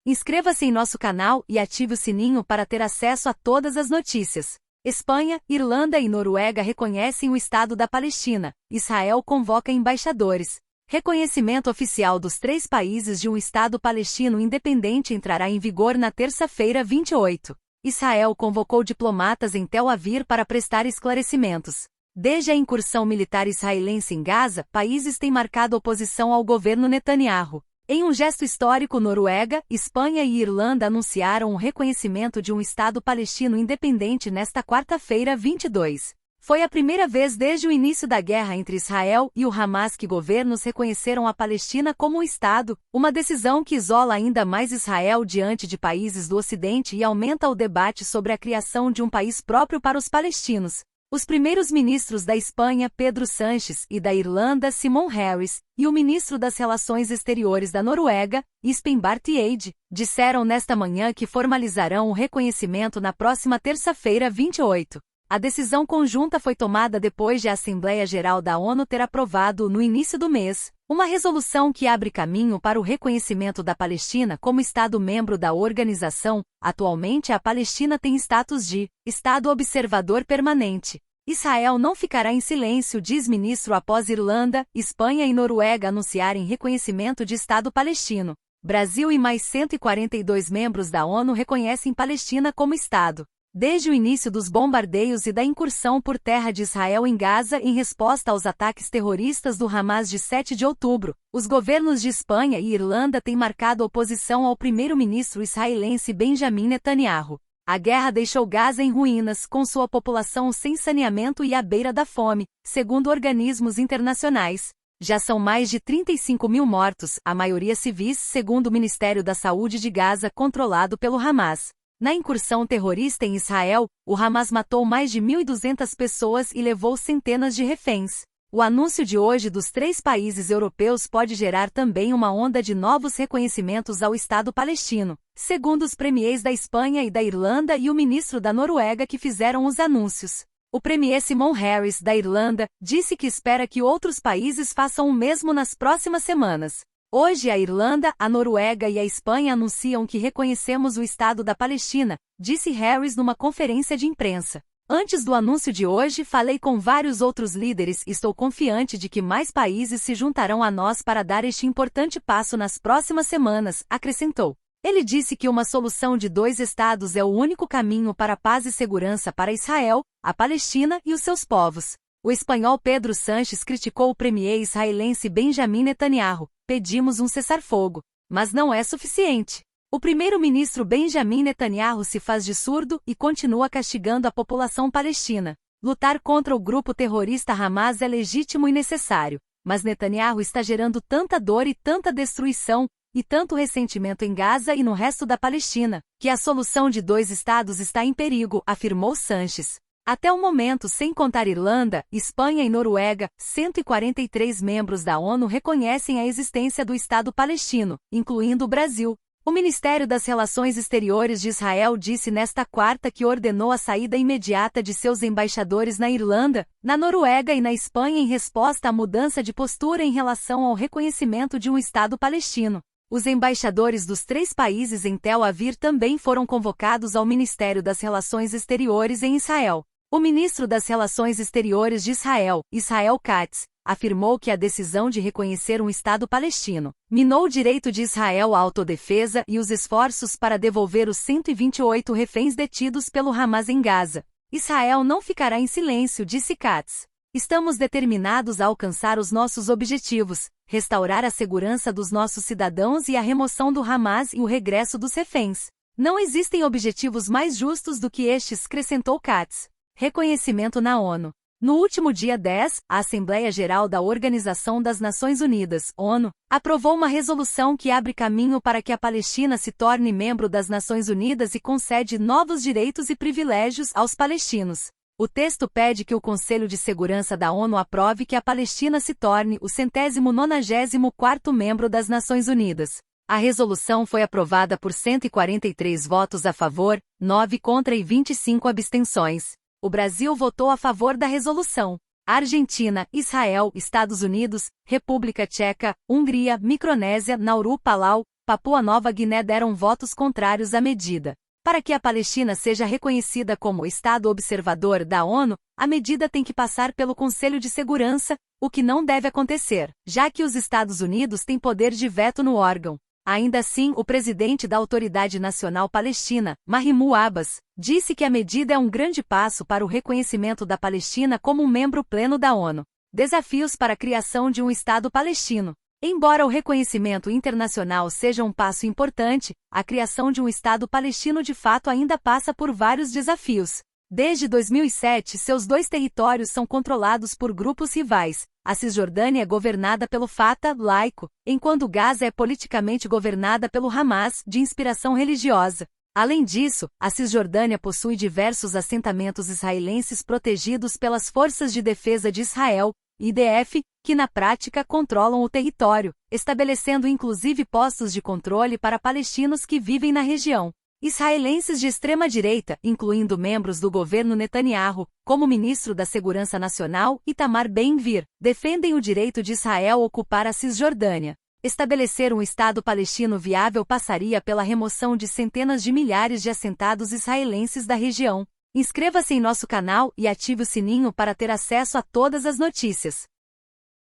Inscreva-se em nosso canal e ative o sininho para ter acesso a todas as notícias. Espanha, Irlanda e Noruega reconhecem o Estado da Palestina. Israel convoca embaixadores. Reconhecimento oficial dos 3 países de um Estado palestino independente entrará em vigor na terça-feira 28. Israel convocou diplomatas em Tel Aviv para prestar esclarecimentos. Desde a incursão militar israelense em Gaza, países têm marcado oposição ao governo Netanyahu. Em um gesto histórico, Noruega, Espanha e Irlanda anunciaram o reconhecimento de um Estado palestino independente nesta quarta-feira 22. Foi a primeira vez desde o início da guerra entre Israel e o Hamas que governos reconheceram a Palestina como um Estado, uma decisão que isola ainda mais Israel diante de países do Ocidente e aumenta o debate sobre a criação de um país próprio para os palestinos. Os primeiros ministros da Espanha, Pedro Sánchez, e da Irlanda, Simon Harris, e o ministro das Relações Exteriores da Noruega, Espen Barth Eide, disseram nesta manhã que formalizarão o reconhecimento na próxima terça-feira 28. A decisão conjunta foi tomada depois de a Assembleia Geral da ONU ter aprovado, no início do mês, uma resolução que abre caminho para o reconhecimento da Palestina como Estado-membro da organização. Atualmente, a Palestina tem status de Estado observador permanente. Israel não ficará em silêncio, diz ministro, após Irlanda, Espanha e Noruega anunciarem reconhecimento de Estado palestino. Brasil e mais 142 membros da ONU reconhecem Palestina como Estado. Desde o início dos bombardeios e da incursão por terra de Israel em Gaza em resposta aos ataques terroristas do Hamas de 7 de outubro, os governos de Espanha e Irlanda têm marcado oposição ao primeiro-ministro israelense Benjamin Netanyahu. A guerra deixou Gaza em ruínas, com sua população sem saneamento e à beira da fome, segundo organismos internacionais. Já são mais de 35 mil mortos, a maioria civis, segundo o Ministério da Saúde de Gaza, controlado pelo Hamas. Na incursão terrorista em Israel, o Hamas matou mais de 1.200 pessoas e levou centenas de reféns. O anúncio de hoje dos 3 países europeus pode gerar também uma onda de novos reconhecimentos ao Estado palestino, segundo os premiers da Espanha e da Irlanda e o ministro da Noruega que fizeram os anúncios. O premier Simon Harris, da Irlanda, disse que espera que outros países façam o mesmo nas próximas semanas. Hoje a Irlanda, a Noruega e a Espanha anunciam que reconhecemos o Estado da Palestina, disse Harris numa conferência de imprensa. Antes do anúncio de hoje, falei com vários outros líderes e estou confiante de que mais países se juntarão a nós para dar este importante passo nas próximas semanas, acrescentou. Ele disse que uma solução de 2 estados é o único caminho para a paz e segurança para Israel, a Palestina e os seus povos. O espanhol Pedro Sánchez criticou o premier israelense Benjamin Netanyahu. Pedimos um cessar-fogo, mas não é suficiente. O primeiro-ministro Benjamin Netanyahu se faz de surdo e continua castigando a população palestina. Lutar contra o grupo terrorista Hamas é legítimo e necessário, mas Netanyahu está gerando tanta dor e tanta destruição, e tanto ressentimento em Gaza e no resto da Palestina, que a solução de 2 estados está em perigo, afirmou Sánchez. Até o momento, sem contar Irlanda, Espanha e Noruega, 143 membros da ONU reconhecem a existência do Estado palestino, incluindo o Brasil. O Ministério das Relações Exteriores de Israel disse nesta quarta que ordenou a saída imediata de seus embaixadores na Irlanda, na Noruega e na Espanha em resposta à mudança de postura em relação ao reconhecimento de um Estado palestino. Os embaixadores dos 3 países em Tel Aviv também foram convocados ao Ministério das Relações Exteriores em Israel. O ministro das Relações Exteriores de Israel, Israel Katz, afirmou que a decisão de reconhecer um Estado palestino minou o direito de Israel à autodefesa e os esforços para devolver os 128 reféns detidos pelo Hamas em Gaza. Israel não ficará em silêncio, disse Katz. Estamos determinados a alcançar os nossos objetivos, restaurar a segurança dos nossos cidadãos e a remoção do Hamas e o regresso dos reféns. Não existem objetivos mais justos do que estes, acrescentou Katz. Reconhecimento na ONU. No último dia 10, a Assembleia Geral da Organização das Nações Unidas, ONU, aprovou uma resolução que abre caminho para que a Palestina se torne membro das Nações Unidas e concede novos direitos e privilégios aos palestinos. O texto pede que o Conselho de Segurança da ONU aprove que a Palestina se torne o 194º membro das Nações Unidas. A resolução foi aprovada por 143 votos a favor, 9 contra e 25 abstenções. O Brasil votou a favor da resolução. Argentina, Israel, Estados Unidos, República Tcheca, Hungria, Micronésia, Nauru, Palau, Papua Nova Guiné deram votos contrários à medida. Para que a Palestina seja reconhecida como Estado observador da ONU, a medida tem que passar pelo Conselho de Segurança, o que não deve acontecer, já que os Estados Unidos têm poder de veto no órgão. Ainda assim, o presidente da Autoridade Nacional Palestina, Mahmoud Abbas, disse que a medida é um grande passo para o reconhecimento da Palestina como um membro pleno da ONU. Desafios para a criação de um Estado palestino. Embora o reconhecimento internacional seja um passo importante, a criação de um Estado palestino de fato ainda passa por vários desafios. Desde 2007, seus 2 territórios são controlados por grupos rivais. A Cisjordânia é governada pelo Fatah, laico, enquanto Gaza é politicamente governada pelo Hamas, de inspiração religiosa. Além disso, a Cisjordânia possui diversos assentamentos israelenses protegidos pelas Forças de Defesa de Israel, IDF, que na prática controlam o território, estabelecendo inclusive postos de controle para palestinos que vivem na região. Israelenses de extrema-direita, incluindo membros do governo Netanyahu, como o ministro da Segurança Nacional, Itamar Ben-Gvir, defendem o direito de Israel ocupar a Cisjordânia. Estabelecer um Estado palestino viável passaria pela remoção de centenas de milhares de assentados israelenses da região. Inscreva-se em nosso canal e ative o sininho para ter acesso a todas as notícias.